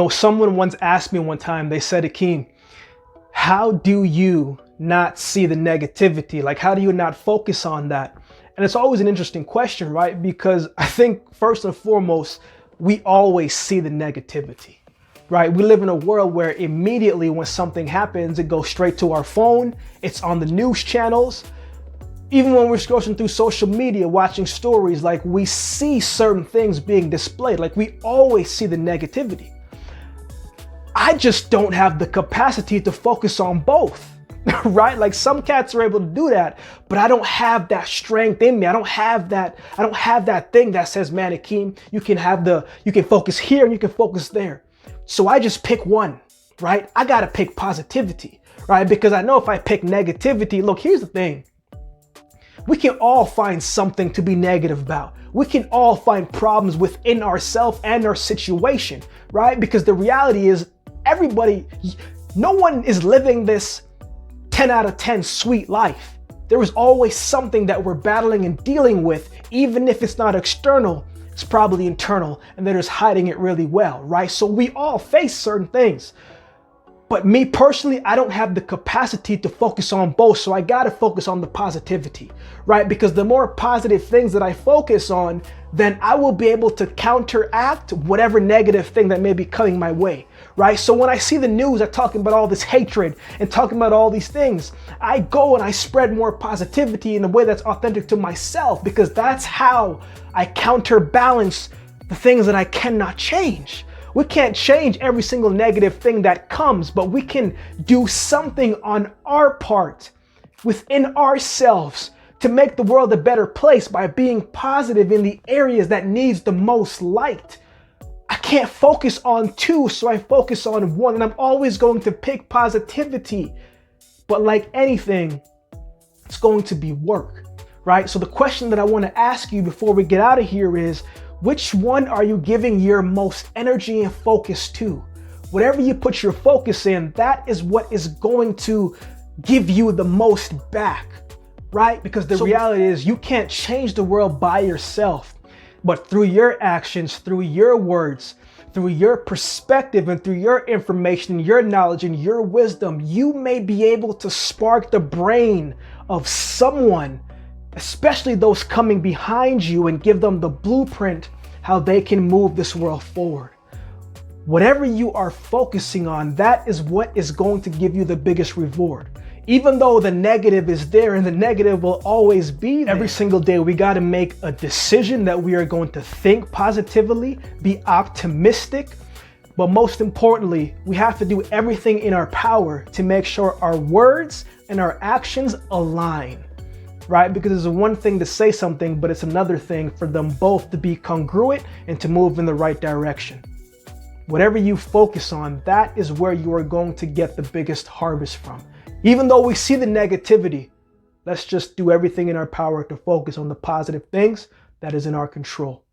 Someone once asked me one time, they said, Akeem, how do you not see the negativity? Like, how do you not focus on that? And it's always an interesting question, right? Because I think first and foremost, we always see the negativity, right? We live in a world where immediately when something happens, it goes straight to our phone. It's on the news channels. Even when we're scrolling through social media, watching stories, like we see certain things being displayed. Like we always see the negativity. I just don't have the capacity to focus on both. Right? Like some cats are able to do that, but I don't have that strength in me. I don't have that thing that says, man, Akeem, you can focus here and you can focus there. So I just pick one, right? I got to pick positivity, right? Because I know if I pick negativity, look, here's the thing. We can all find something to be negative about. We can all find problems within ourselves and our situation, right? Because the reality is no one is living this 10 out of 10 sweet life. There is always something that we're battling and dealing with, even if it's not external, it's probably internal, and they're just hiding it really well, right? So we all face certain things. But me personally, I don't have the capacity to focus on both. So I got to focus on the positivity, right? Because the more positive things that I focus on, then I will be able to counteract whatever negative thing that may be coming my way, right? So when I see the news that talking about all this hatred and talking about all these things, I go and I spread more positivity in a way that's authentic to myself, because that's how I counterbalance the things that I cannot change. We can't change every single negative thing that comes, but we can do something on our part within ourselves to make the world a better place by being positive in the areas that needs the most light. I can't focus on two, so I focus on one, and I'm always going to pick positivity. But like anything, it's going to be work, right? So the question that I want to ask you before we get out of here is, which one are you giving your most energy and focus to? Whatever you put your focus in, that is what is going to give you the most back, right? Because the reality is you can't change the world by yourself, but through your actions, through your words, through your perspective, and through your information, your knowledge, and your wisdom, you may be able to spark the brain of someone, especially those coming behind you, and give them the blueprint how they can move this world forward. Whatever you are focusing on, that is what is going to give you the biggest reward. Even though the negative is there, and the negative will always be there. Every single day we got to make a decision that we are going to think positively, be optimistic, but most importantly, we have to do everything in our power to make sure our words and our actions align. Right? Because it's one thing to say something, but it's another thing for them both to be congruent and to move in the right direction. Whatever you focus on, that is where you are going to get the biggest harvest from. Even though we see the negativity, let's just do everything in our power to focus on the positive things that is in our control.